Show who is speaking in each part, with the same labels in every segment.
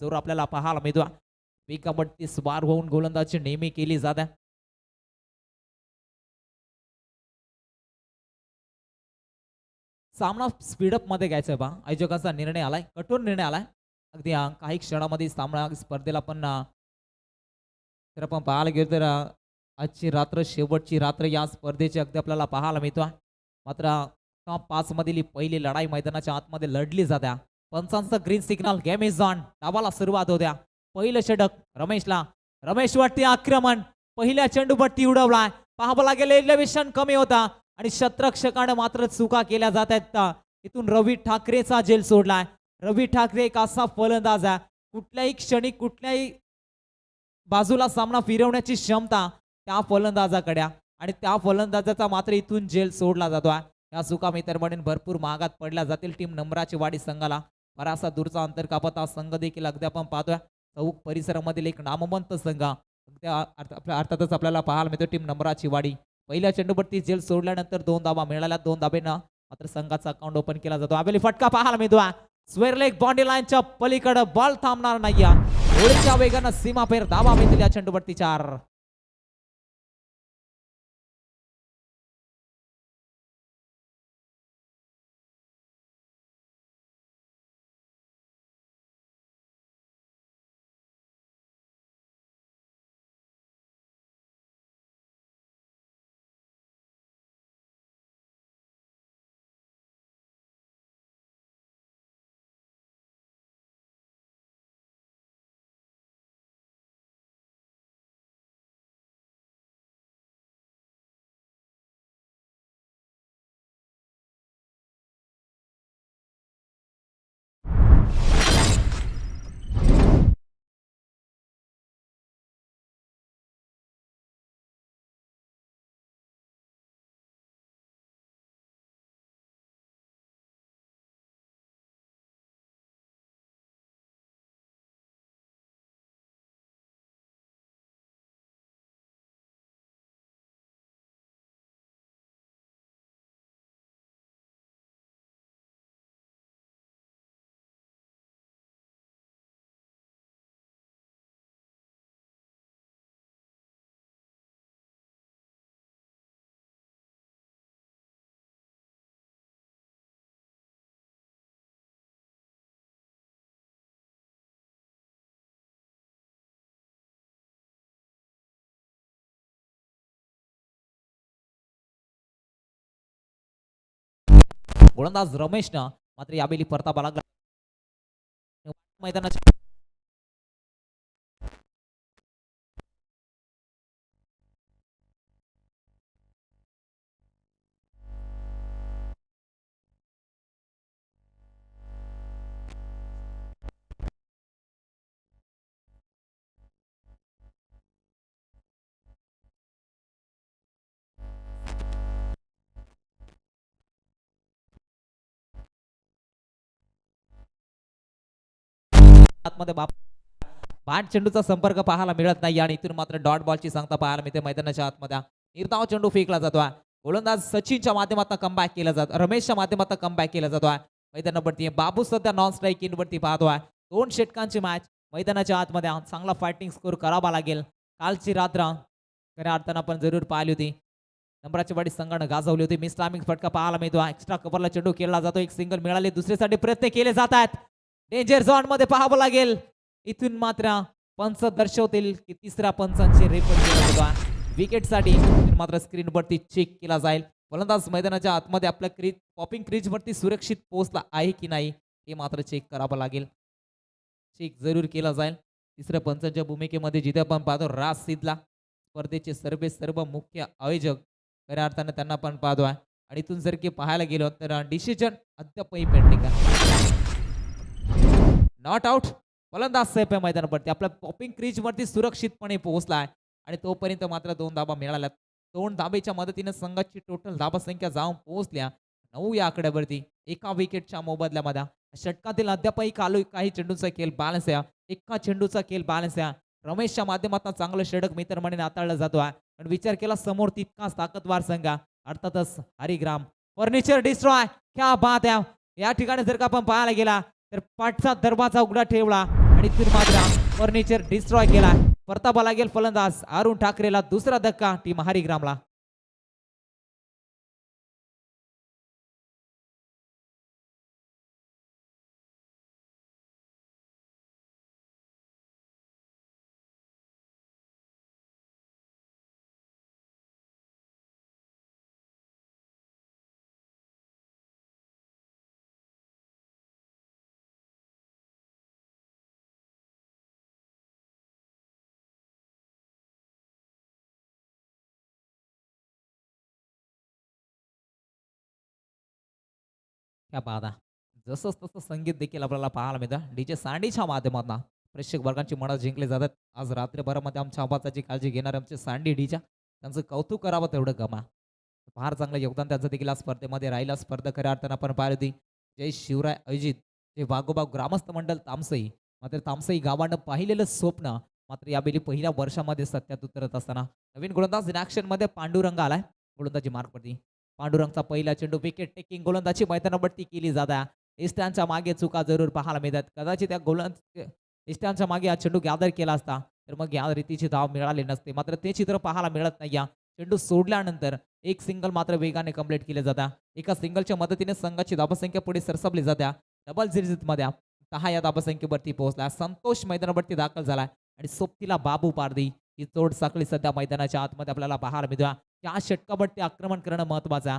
Speaker 1: जोर आपल्याला पाहायला मिळतो. पिकावरती स्वार होऊन गोलंदाजी नेहमी केली जाते. सामना स्पीडअप मध्ये घ्यायचा बा आयोजकांचा निर्णय आलाय, कठोर निर्णय आलाय. अगदी काही क्षणामध्ये सामना स्पर्धेला पण तर आपण पाहायला गेलो तर आजची रात्र शेवटची रात्र या स्पर्धेची अगदी आपल्याला पाहायला मिळतो. मात्र टॉप 5 मधील पहिली लढाई मैदानाच्या आतमध्ये लढली जात्या. पंचांचा green signal, game is on. डावाला सुरुवात होत्या. पहिलं षटक रमेशला, रमेश वरती आक्रमण, पहिल्या चेंडूवरती उडवलाय. पाहावं लागेल एलिव्हेशन कमी होता आणि शतरक्षकाने मात्र चुका केल्या जात आहेत. इथून रवी ठाकरेचा झेल सोडलाय. रवी ठाकरे एक असा फलंदाज आहे, कुठल्याही क्षणी कुठल्याही बाजूला सामना फिरवण्याची क्षमता त्या फलंदाजाकडे आणि त्या फलंदाजाचा मात्र इथून झेल सोडला जातोय. या चुका मित्रमंडळींनी भरपूर महागात पडल्या जातील. टीम नंबराची वाढी संघाला बराचसा दूरचा अंतर कापत हा संघ देखील अगदी आपण पाहतोय चौक परिसरामधील एक नामवंत संघ अर्थातच आपल्याला पाहायला मिळतो. टीम नंबराची वाढी पहिल्या चेंडूवरती झेल सोडल्यानंतर 2 धावा मिळाल्या. 2 धाब्यानं मात्र संघाचा अकाउंट ओपन केला जातो. आबेली फटका पाहायला मिळतो. स्क्वेअर लेग बाउंड्री लाईनच्या पलीकडे बॉल थांबणार नाही. गोळीच्या वेगानं सीमाफेर धावा मिळतील या चेंडूवरती 4. गोलंदाज रमेशनं मात्र यावेळी परतावा लागला. मैदानाच्या आतमध्ये बॅट चेंडूचा संपर्क पाहायला मिळत नाही आणि इथून मात्र डॉट बॉलची सांगता पाहायला मिळते. मैदानाच्या आतमध्ये निर्धाव चेंडू फेकला जातोय. गोलंदाज सचिनच्या माध्यमातून कमबॅक केला जातो, रमेशच्या माध्यमातून कमबॅक केला जातोय. मैदानावरती बाबू सध्या नॉन स्ट्राईक इनवरती पाहतोय. 2 षटकांची मॅच मैदानाच्या आतमध्ये चांगला फायटिंग स्कोर करावा लागेल. कालची रात्र खऱ्या अर्थानं आपण जरूर पाहिली होती. नंबराची वाढी संघानं गाजवली होती. मिस टायमिंग फटका पाहायला मिळतो. एक्स्ट्रा कव्हरला चेंडू खेळला जातो. एक सिंगल मिळाले, दुसऱ्यासाठी प्रयत्न केले जात आहेत. डेंजर झोन मध्ये पाहावं लागेल. इथून मात्र पंच दर्शवतील की तिसऱ्या पंचांची रेफर केला जातो. विकेटसाठी मात्र स्क्रीनवरती चेक केला जाईल. फलंदाज मैदानाच्या आतमध्ये आपल्या क्रीज पॉपिंग क्रीजवरती सुरक्षित पोहोचला आहे की नाही हे मात्र चेक करावं लागेल. चेक जरूर केला जाईल. तिसऱ्या पंचांच्या भूमिकेमध्ये जिथे आपण पाहतो राज सिद्धला स्पर्धेचे सर्व मुख्य आयोजक खऱ्या अर्थाने त्यांना पण पाहतो आहे. आणि इथून जर की पाहायला गेलो तर डिसिजन अद्यापही पेंडिंग आहे. Not out. फलंदाज सेफ आहे मैदानावरती. आपल्या पॉपिंग क्रीज वरती सुरक्षितपणे पोहोचलाय आणि तोपर्यंत मात्र 2 धाबा मिळाल्या. 2 धाबेच्या मदतीने संघाची टोटल धाबा संख्या जाऊन पोहोचल्या 9 या आकड्यावरती. एका विकेटच्या मोबदल्यामध्ये षटकातील अद्यापही काही चेंडूचा खेळ बॅलन्स आहे. एका चेंडूचा खेळ बॅलन्स आहे. रमेशच्या माध्यमातून चांगलं षटक मित्रमंडळीने हाताळलं जातो आहे. पण विचार केला समोर तितकाच ताकदवार संघ अर्थातच हरिग्राम फर्निचर डिस्ट्रॉय. क्या बात आहे. या ठिकाणी जर का आपण पाहायला गेला तर पाठचा दरवाजा उघडा ठेवला आणि इथून मात्र फर्निचर डिस्ट्रॉय केला. परतावा लागेल फलंदाज अरुण ठाकरेला. दुसरा धक्का टीम हरिग्रामला. क्या बात आहे. जसंच तसं संगीत देखील आपल्याला पाहायला मिळतं. डीजे सँडीच्या माध्यमातून प्रेक्षक वर्गांची मनं जिंकली जातात. आज रात्रभरामध्ये आमच्या आवाजाची काळजी घेणारे आमचे सँडी डीच्या त्यांचं कौतुक करावं तेवढं गमा. फार चांगलं योगदान त्यांचं देखील आज स्पर्धेमध्ये राहिलं. स्पर्धा खऱ्या अर्थानं आपण पाहिली होती. जय शिवराय अजित जे वाघोबा ग्रामस्थ मंडळ तामसई. मात्र तामसई गावानं पाहिलेलं स्वप्न मात्र यावेळी पहिल्या वर्षामध्ये सत्यात उतरत असताना नवीन गोलंदाज इन मध्ये पांडुरंग आलाय गोलंदाजी मार्कवरती. पांडुरंगचा पहिला चेंडू विकेट टेकिंग गोलंदाजी मैदानावरती केली जात आहे. इस्टांच्या मागे चुका जरूर पाहायला मिळतात. कदाचित त्या इस्टांच्या मागे हा चेंडू गॅदर केला असता तर मग या रीतीची धाव मिळाली नसते. मात्र ते चित्र पाहायला मिळत नाही. या चेंडू सोडल्यानंतर एक सिंगल मात्र वेगाने कंप्लीट केले जातात. एका सिंगलच्या मदतीने संघाची धावसंख्या पुढे सरसवली जाते. डबल मध्ये 10 या धावसंख्येवरती पोहोचला. संतोष मैदानावरती दाखल झालाय आणि सोबतीला बाबू पारदी ही चोड साखळी सध्या मैदानाच्या आतमध्ये आपल्याला पाहायला मिळतो. त्या षटकावरती आक्रमण करणं महत्वाचं.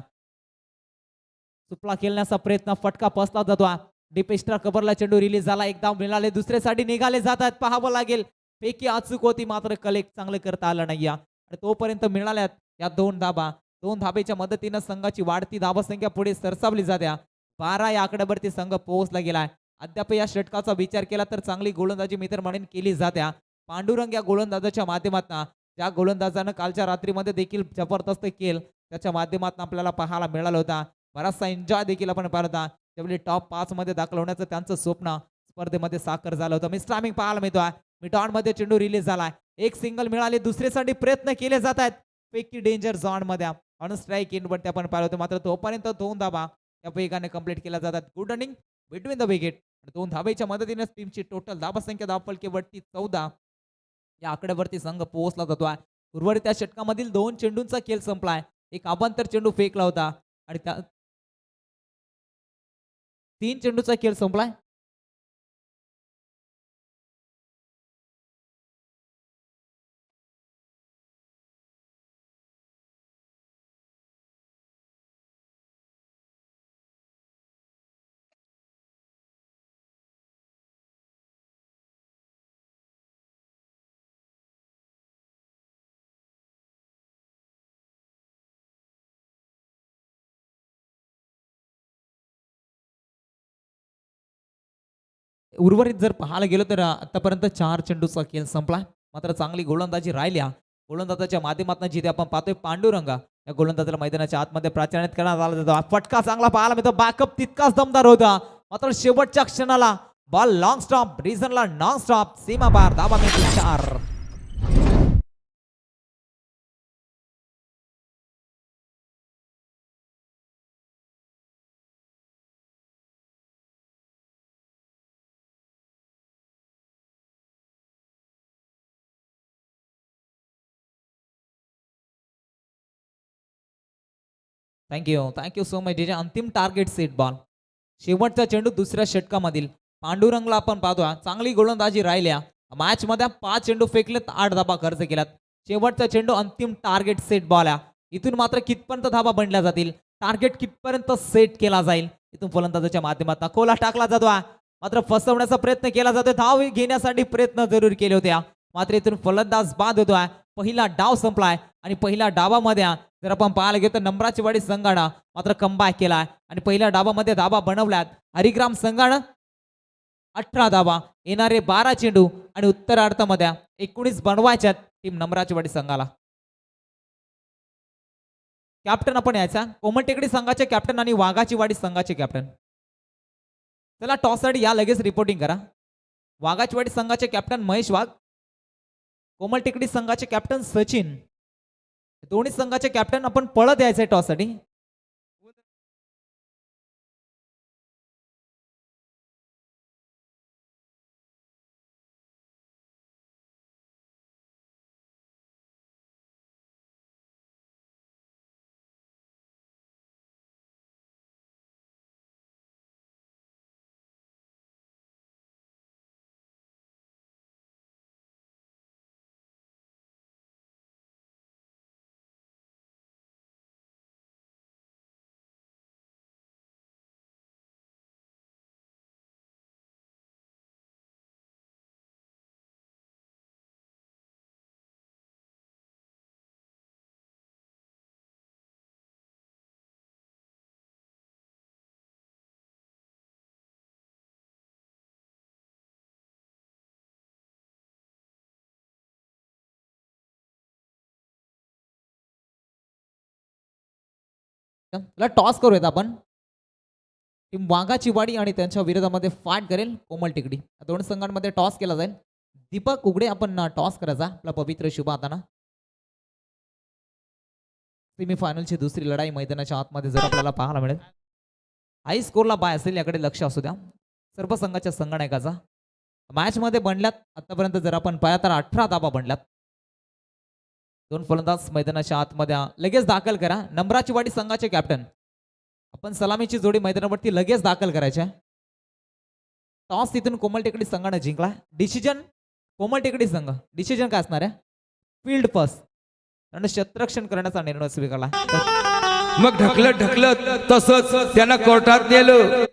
Speaker 1: सुपला खेळण्याचा प्रयत्न फटका पसला जातो. डीप एक्स्ट्रा कव्हरला चेंडू रिलीज झाला. एक धाव मिळाले. दुसऱ्यासाठी निघाले जातात. पाहावं लागेल. पैकी अचूक होती मात्र कलेक्ट चांगलं करता आलं नाही. आणि तोपर्यंत मिळाल्यात या 2 धाबा. 2 धाबेच्या मदतीनं संघाची वाढती धावसंख्या पुढे सरसावली जात्या. 12 या आकड्यावरती संघ पोहोचला गेलाय. अद्याप या षटकाचा विचार केला तर चांगली गोलंदाजी मित्र म्हणून केली जात्या. पांडुरंग या गोलंदाजाच्या माध्यमातून ज्या गोलंदाजानं कालच्या रात्रीमध्ये देखील जबरदस्त केल त्याच्या माध्यमातून आपल्याला पाहायला मिळाला होता. बराचसा एन्जॉय देखील आपण पाहिला होता. त्यावेळी टॉप 5 मध्ये दाखल होण्याचं त्यांचं स्वप्न स्पर्धेमध्ये साकार झालं होतं. मिस्ट्रामिंग पाहायला मिळतोय. मिडॉन मध्ये चेंडू रिलीज झालाय. एक सिंगल मिळाले. दुसऱ्यासाठी प्रयत्न केले जात आहेत. पैकी डेंजर झोन मध्ये ऑन स्ट्राईक इनवरती आपण पाहिलं होतं. मात्र तोपर्यंत 2 धाबा या वेगाने कंप्लीट केल्या जातात. Good running between the wicket. 2 धावेच्या मदतीने टीमची टोटल धावसंख्या धावफलकेवरती 14 या आकड्यावरती संघ पोहोचला जातोय. उर्वरित त्या षटकामधील 2 चेंडूंचा खेळ संपलाय. एक अबांतर चेंडू फेकला होता आणि त्या 3 चेंडूचा खेळ संपलाय. उर्वरित जर पाहायला गेलो तर आतापर्यंत 4 चेंडूचा खेळ संपला. मात्र चांगली गोलंदाजी राहिल्या. गोलंदाजाच्या माध्यमातून जिथे आपण पाहतोय पांडुरंग या गोलंदाजाला मैदानाच्या आतमध्ये प्राचार्यात करण्यात आला जातो. फटका चांगला पाहायला मिळतो. बॅकअप तितकाच दमदार होता. मात्र शेवटच्या क्षणाला बॉल लॉंग स्टॉप रिझनला नॉन स्टॉप सीमा बार धावा मिळतील 4. Thank you so much. जे अंतिम टार्गेट सेट बॉल शेवटचा चेंडू दुसऱ्या षटकामधील पांडुरंगला आपण पाहतो. चांगली गोलंदाजी राहिल्या. मॅच मध्ये 5 चेंडू फेकलेत 8 धाबा खर्च केल्यात. शेवटचा चेंडू अंतिम टार्गेट सेट बॉल आहे. इथून मात्र कितपर्यंत धाबा बनल्या जातील टार्गेट कितपर्यंत सेट केला जाईल इथून फलंदाजाच्या माध्यमातून खोला टाकला जातो. मात्र फसवण्याचा प्रयत्न केला जातो. धाव घेण्यासाठी प्रयत्न जरूर केले होते. मात्र इथून फलंदाज बाद होतोय. पहिला डाव संपलाय आणि पहिल्या डावामध्ये जर आपण पाहायला गेलो तर नंबराची वाडी संघानं मात्र कमबॅक केलाय आणि पहिल्या डावामध्ये धाबा बनवल्यात. हरिग्राम संघानं 18 धाबा येणारे 12 चेंडू आणि उत्तरार्धामध्ये 19 बनवायच्यात टीम नंबराची वाडी संघाला. कॅप्टन आपण यायचा कोमल टेकडी संघाचे कॅप्टन आणि वाघाची वाडी संघाचे कॅप्टन. चला टॉस साठी या लगेच रिपोर्टिंग करा. वाघाची वाडी संघाचे कॅप्टन महेश वाघ. कोमल टेकडी संघाचे कॅप्टन सचिन. दोन्ही संघाचे कॅप्टन आपण पळत यायचंय टॉस साठी. त्याला टॉस करूयात आपण. टीम वाघाची वाडी आणि त्यांच्या विरोधामध्ये फाईट करेल कोमल टेकडी. या दोन संघांमध्ये टॉस केला जाईल. दीपक उघडे आपण टॉस करायचा आपला पवित्र शुभ हाताना. सेमीफायनलची दुसरी लढाई मैदानाच्या आतमध्ये जर आपल्याला पाहायला मिळेल. हाय स्कोरला बाय असेल याकडे लक्ष असू द्या सर्व संघाच्या संगणकाचा. मॅच मध्ये बनल्यात आतापर्यंत जर आपण पाहिला तर 18 धाबा बनल्यात. दोन फलंदाज मैदानाच्या आतमध्ये लगेच दाखल करा. नंबराची वाडी संघाचे कॅप्टन आपण सलामीची जोडी मैदानावरती लगेच दाखल करायच्या. टॉस तिथून कोमल टेकडी संघाने जिंकला. डिसिजन कोमल टेकडी संघ. डिसिजन काय असणार आहे? फील्ड फर्स्ट आणि क्षेत्ररक्षण करण्याचा निर्णय स्वीकारला.
Speaker 2: मग ढकलत तसंच त्यांना कोर्टात नेलं.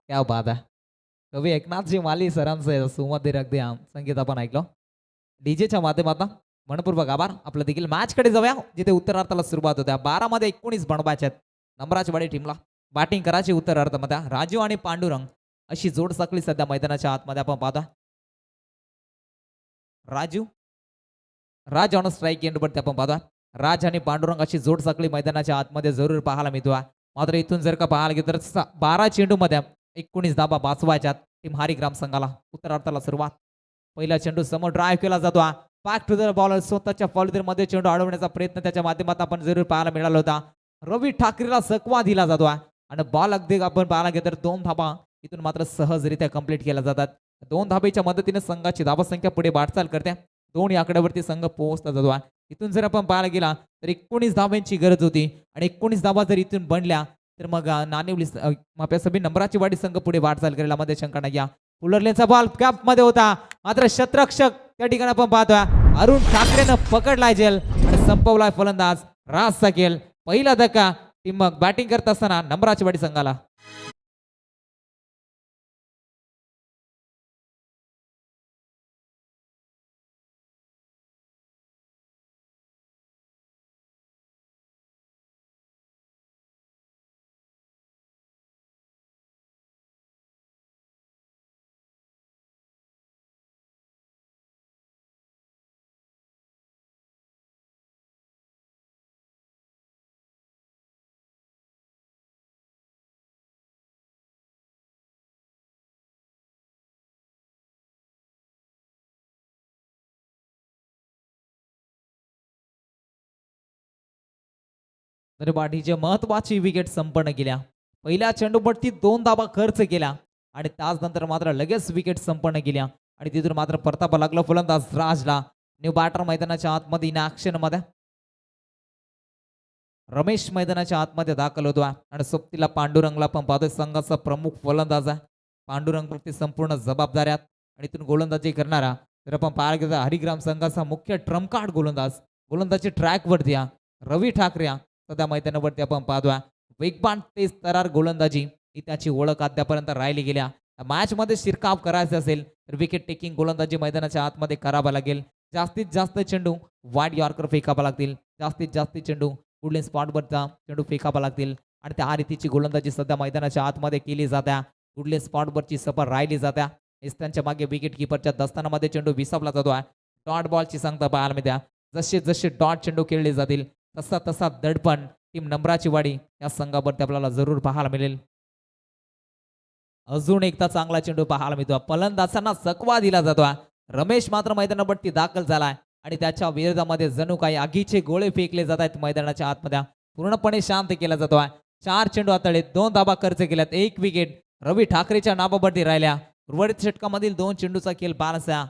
Speaker 1: क्या बात आहे. कवी एकनाथजी माली सरांचं सुमधीर अगदी संगीत आपण ऐकलं डीजेच्या माध्यमातून. मनपूर्वक आभार. आपलं देखील मॅच कडे जाऊया जिथे उत्तरार्धाला सुरुवात होत्या. 12 मध्ये 19 बनवायच्या आहेत नंबराची वाडी टीमला. बॅटिंग करायची उत्तरार्धामध्ये. राजू आणि पांडुरंग अशी जोड साखळी सध्या मैदानाच्या आतमध्ये आपण पाहतो. राज ऑन स्ट्राईक एंडवरती आपण पाहतो. राज आणि पांडुरंग अशी जोड साखळी मैदानाच्या आतमध्ये जरूर पाहायला मिळतो. मात्र इथून जर का पाहायला गेलं तर 12 चेंडूमध्ये 19 धाबा वाचवायच्यात टीम हारी ग्राम संघाला. उत्तरार्धाला सुरुवात. पहिला चेंडू समोर ड्राईव्ह केला जातो. बॅक टू द बॉलर स्वतःच्या फॉलोमध्ये चेंडू अडवण्याचा प्रयत्न त्याच्या माध्यमातून आपण जरूर पाहायला मिळाला होता. रवी ठाकरेला सकवा दिला जातो आणि बॉल अगदी आपण पाहायला गेलं तर 2 धाबा इथून मात्र सहजरित्या कंप्लीट केल्या जातात. 2 धाब्याच्या मदतीने संघाची धावसंख्या पुढे वाटचाल करते. 2 या आकड्यावरती संघ पोहोचला जातो. इथून जर आपण पाहायला गेला तर 19 धाब्यांची गरज होती आणि 19 धाबा जर इथून बनल्या तर मग नाणेवली माप्यासभी नंबराची वाडी संघ पुढे वाटचाल करेल मध्ये शंका नाही. या पुलरलेचा बॉल कॅप मध्ये होता मात्र क्षेत्ररक्षक त्या ठिकाणी आपण पाहतोय अरुण ठाकरेनं पकडलाय जेल आणि संपवलाय फलंदाज राज सकेल. पहिला धक्का टीम मग बॅटिंग करत असताना नंबराची वाडी संघाला. तर बाटीचे महत्वाची विकेट संपन्न केल्या. पहिल्या चेंडूवरती 2 धाबा खर्च केला आणि त्यानंतर मात्र लगेच विकेट संपन्न केल्या आणि तिथून मात्र परतापा लागला फलंदाज राजला. न्यू बॅटर मैदानाच्या आतमध्ये इन ऍक्शन मध्ये रमेश मैदानाच्या आतमध्ये दाखल होतो आणि सोबतीला पांडुरंगला पण पाहतोय संघाचा प्रमुख फलंदाज आहे. पांडुरंगवरती संपूर्ण जबाबदाऱ्यात आणि इथून गोलंदाजी करणारा जर आपण पाहायला गेलो हरिग्राम संघाचा मुख्य ट्रम्प कार्ड गोलंदाजी ट्रॅक वरती रवी ठाकरे सध्या मैदानावरती आपण पाहतोय. वेगवान तेज तरार गोलंदाजी ही त्याची ओळख अद्यापर्यंत राहिली गेल्या. मॅच मध्ये शिरकाव करायचे असेल तर विकेट टेकिंग गोलंदाजी मैदानाच्या आतमध्ये करावा लागेल. जास्तीत जास्त चेंडू वाईड यॉर्कर फेकावा लागतील. जास्तीत जास्त चेंडू पुढील स्पॉटवरचा चेंडू फेकावा लागतील आणि त्या रीतीची गोलंदाजी सध्या मैदानाच्या आतमध्ये केली जात्या. पुढील स्पॉटवरची सफर राहिली जात्या. त्यांच्या मागे विकेट किपरच्या दस्तानामध्ये चेंडू विसावला जातो. डॉट बॉलची सांगता पाहायला मिळते. जसे जसे डॉट चेंडू खेळले जातील तसा तसा दडपण टीम नंबराची वाडी या संघावरती आपल्याला जरूर पाहायला मिळेल. अजून एकदा चांगला चेंडू पाहायला मिळतो. फलंदाजांना सकवा दिला जातो. रमेश मात्र मैदानावरती दाखल झालाय आणि त्याच्या विरोधामध्ये जणू काही आगीचे गोळे फेकले जात आहेत. मैदानाच्या आतमध्ये पूर्णपणे शांत केला जातो. 4 चेंडू हाताळले 2 धाबा खर्च केल्यात. 1 विकेट रवी ठाकरेच्या नावावरती राहिल्या. उर्वरित षटकामधील 2 चेंडूचा खेळ बारसा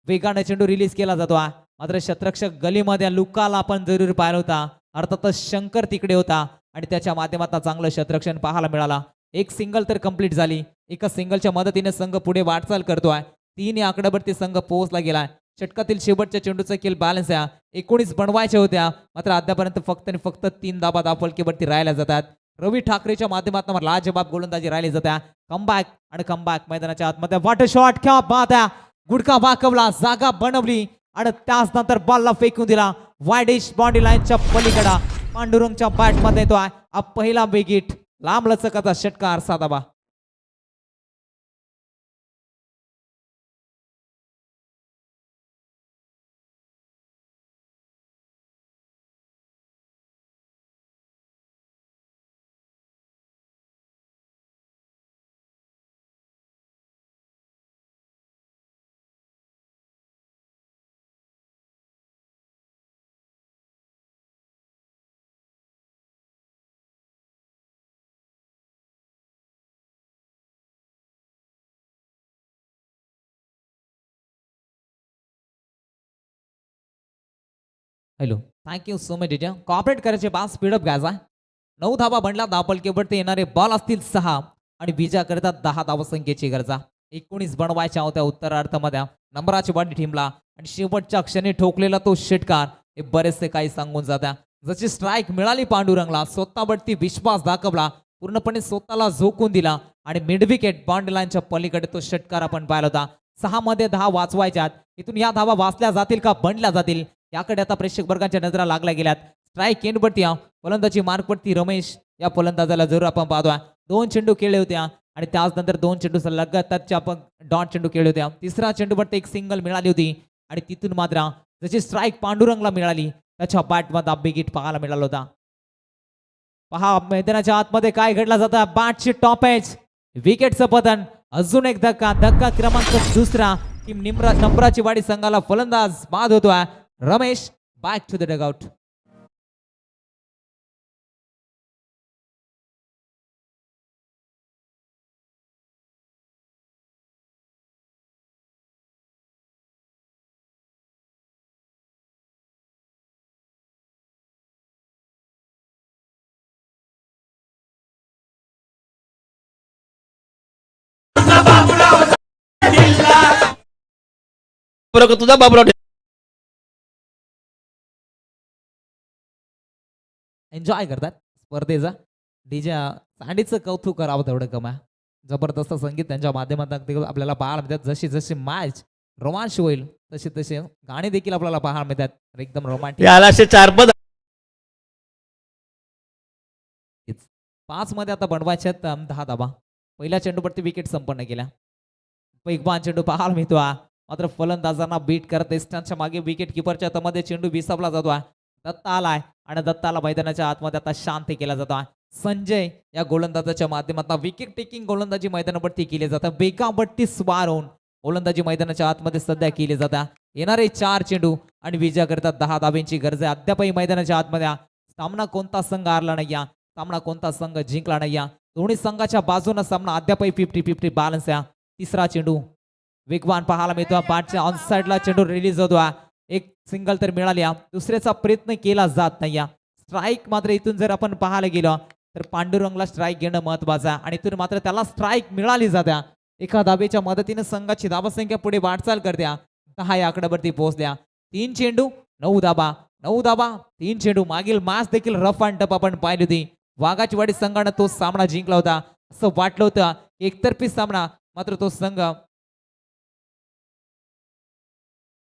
Speaker 1: वेगाने चेंडू रिलीज केला जातो मात्र शतरक्षक गलीमध्ये लुकाला आपण जरूर पाहिला होता. अर्थातच शंकर तिकडे होता आणि त्याच्या माध्यमातून चांगलं शतरक्षण पाहायला मिळाला. एक सिंगल तर कंप्लीट झाली. एका सिंगलच्या मदतीने संघ पुढे वाटचाल करतोय. 3 या आकड्यावरती संघ पोहोचला गेलाय. षटकातील शेवटच्या चेंडूचा खेळ बॅलन्स आहे. 19 बनवायच्या होत्या मात्र अद्यापर्यंत फक्त आणि फक्त 3 धाबा धावफलकीवरती राहिल्या जातात. रवी ठाकरेच्या माध्यमातून लाजबाब गोलंदाजी राहिली जाते. कमबॅक आणि कमबॅक मैदानाच्या आतमध्ये वाट शॉट क्या बात आहे. गुडका वाकवला, जागा बनवली आणि त्याच नंतर बॉलला फेकून दिला वाईडिश बाउंड्री लाईनच्या पलीकडे. पांडुरंगच्या बॅट मध्ये येतोय हा पहिला विकेट. लांब लचकाचा षटकार 7 धाबा. हॅलो, थँक्यू सो मच डिजा. कॉपरेट करायचे बा स्पीडअप घ्यायचा. 9 धावा बनला. धावफलकीवरती येणारे बॉल असतील 6 आणि विजया करता 10 धावसंख्येची गरजा. 19 बनवायच्या होत्या उत्तरार्धामध्ये. नंबराची बॉडी टीमला आणि शेवटच्या क्षणी ठोकलेला तो षटकार हे बरेचसे काही सांगून जात्या. जशी स्ट्राईक मिळाली पांडुरंगला, स्वतःवरती विश्वास दाखवला, पूर्णपणे स्वतःला झोकून दिला आणि मिड विकेट बाउंड्री लाईनच्या पलीकडे तो षटकार आपण पाहिला होता. 6 मध्ये 10 वाचवायच्यात. इथून या धावा वाचल्या जातील का बनल्या जातील याकडे आता प्रेक्षक वर्गांच्या नजरा लागल्या गेल्यात. स्ट्राईक एंडवरती फलंदाजी मार्कवरती रमेश या फलंदाजाला जरूर आपण पाहतोय. 2 चेंडू खेळले होते आणि त्याचनंतर 2 चेंडू लगतच आपण डॉट चेंडू खेळले होते. तिसरा चेंडूवरती एक सिंगल मिळाली होती आणि तिथून मात्र जशी स्ट्राईक पांडुरंगला मिळाली त्याच्या बॅटमध्ये विकेट पाहायला मिळाला होता. पहा मैदानाच्या आतमध्ये काय घडला जातं. बॅटची टॉप एज, विकेटचं पतन. अजून एक धक्का क्रमांक 2. टीम नंबराची वाडी संघाला फलंदाज बाद होतोय. Ramesh back to the dugout.
Speaker 3: तुझा बाबराव
Speaker 1: एन्जॉय करतात स्पर्धेचा. डीजे सँडीचं कौतुक करावं तेवढं कमा. जबरदस्त संगीत त्यांच्या माध्यमातून आपल्याला पाहायला मिळतात. जशी जशी मॅच रोमांच होईल तसे तसे गाणे देखील आपल्याला पाहायला मिळतात. एकदम रोमांटिक.
Speaker 3: याला असे 4 पद
Speaker 1: 5 मध्ये आता बनवायचे 10 धाबा. पहिल्या चेंडूवरती विकेट संपन्न केल्या. वेगवान चेंडू पाहायला मिळतो मात्र फलंदाजांना बीट करत त्यांच्या मागे विकेट किपरच्या हातामध्ये चेंडू विसावला जातो. दत्ता आलाय आणि दत्ताला मैदानाच्या आतमध्ये आता शांत केला जातो. संजय या गोलंदाजाच्या माध्यमातून विकेट टेकिंग गोलंदाजी मैदानावरती केली जातात. बेगावरती स्वार होऊन गोलंदाजी मैदानाच्या आतमध्ये सध्या केली जातात. येणारे 4 चेंडू आणि विजय करतात 10 धाब्यांची गरज आहे. अद्यापही मैदानाच्या आतमध्ये सामना कोणता संघ हारला नाही. सामना कोणता संघ जिंकला नाही. दोन्ही संघाच्या बाजूने सामना अद्यापही 50-50 बॅलन्स आहे. तिसरा चेंडू वेगवान पाहायला मिळतो. बॅटच्या ऑन साइडला चेंडू रिलीज होतो. एक सिंगल तर मिळाली. दुसऱ्याचा प्रयत्न केला जात नाही. स्ट्राईक मात्र इथून जर आपण पाहायला गेलो तर पांडुरंगला स्ट्राईक घेणं महत्वाचं आहे आणि इथून मात्र त्याला स्ट्राईक मिळाली जात्या. एका धाबेच्या मदतीने संघाची धावसंख्या पुढे वाटचाल करत्या. 10 या आकड्यावरती पोहोचल्या. 3 चेंडू 9 धाबा. 9 धाबा 3 चेंडू. मागील मॅच देखील रफ अँड टफ आपण पाहिली होती. वाघाची वाडी संघानं तो सामना जिंकला होता. असं वाटलं होतं एकतर्फी सामना मात्र तो संघ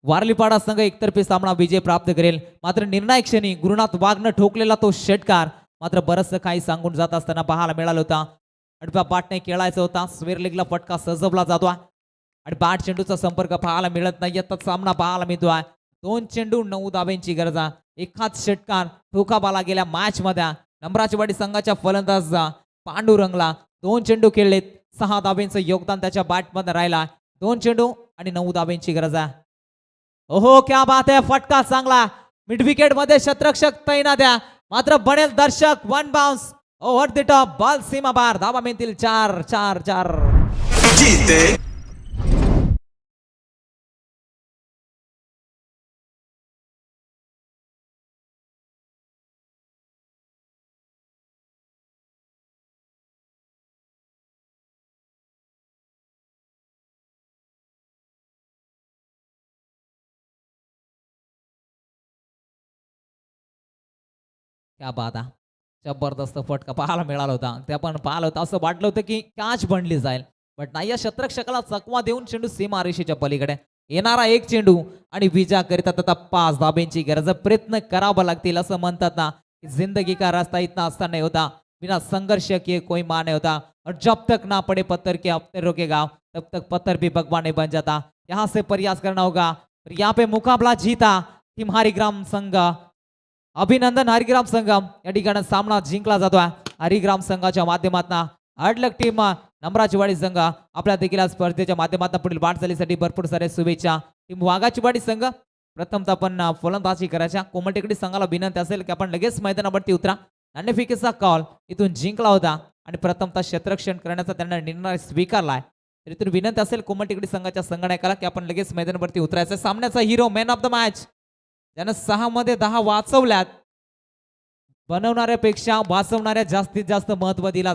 Speaker 1: वारलीपाडा संघ एकतर्फी सामना विजय प्राप्त करेल. मात्र निर्णायक क्षणी गुरुनाथ वाघनं ठोकलेला तो षटकार मात्र बरंचसं काही सांगून जात असताना पाहायला मिळाला होता. अडप्या बॅटने खेळायचा होता. स्क्वेअर लेगला फटका सजवला जातो आणि बॅट चेंडूचा संपर्क पाहायला मिळत नाही. आता सामना पाहायला मिळतोय. 2 चेंडू 9 धाब्यांची गरज. एकाच षटकार ठोकाबाला गेल्या मॅच मध्ये नंबराची वाडी संघाच्या फलंदाज पांडुरंगला 2 चेंडू खेळलेत. 6 धाब्यांचं योगदान त्याच्या बॅटमध्ये राहिला. 2 चेंडू आणि 9 धाब्यांची गरज आहे. ओहो क्या बात है. फटका चांगला. मिड विकेट मध्ये शतरक्षक तैनात आहे मात्र बनेल दर्शक. 1 bounce over the top. Ball सीमा बाहेर. धावा मिळतील 4. क्या बात आहे. जबरदस्त फटका पाहायला मिळाला होता. ते आपण पाहिलं होतं असं वाटलं होतं की कॅच बनली जाईल. बट नाही या शतरक्षकाला चकवा देऊन चेंडू सीमारेषेच्या पलीकडे. येणारा एक चेंडू आणि विजयाकरिता आता 5 धाब्यांची गरज. प्रयत्न करावा लागतील असं म्हणतात ना कि जिंदगी का रास्ता इतना आसान नहीं होता. बिना संघर्ष किए कोई मान नहीं होता. और जब तक ना पड़े पत्थर के हफ्ते रोकेगा तब तक पत्थर भी भगवान नहीं बन जाता. यहाँ से प्रयास करना होगा. और यहाँ पे मुकाबला जीता टीम हरिग्राम संघ. अभिनंदन हरिग्राम संघ. या ठिकाणी सामना जिंकला जातोय हरिग्राम संघाच्या माध्यमातून. हडलक टीम नम्राची वाडी संघ आपल्या देखील या स्पर्धेच्या माध्यमातून पुढील वाटचालीसाठी भरपूर सारे शुभेच्छा. टीम वाघाची वाडी संघ प्रथमतः आपण फलंदाजी करायच्या. कोमल टेकडी संघाला विनंती असेल की आपण लगेच मैदानावरती उतरा. नाणेफेकीचा कॉल इथून जिंकला होता आणि प्रथमतः क्षेत्ररक्षण करण्याचा त्यांना निर्णय स्वीकारलाय. तर इथून विनंती असेल कोमल टेकडी संघाच्या संघनायकाला की आपण लगेच मैदानावरती उतरायचं. सामन्याचा hero man of the match ज्यानं 6 मध्ये 10 वाचवल्यात. बनवणाऱ्यापेक्षा वाचवणाऱ्या जास्तीत जास्त महत्व दिला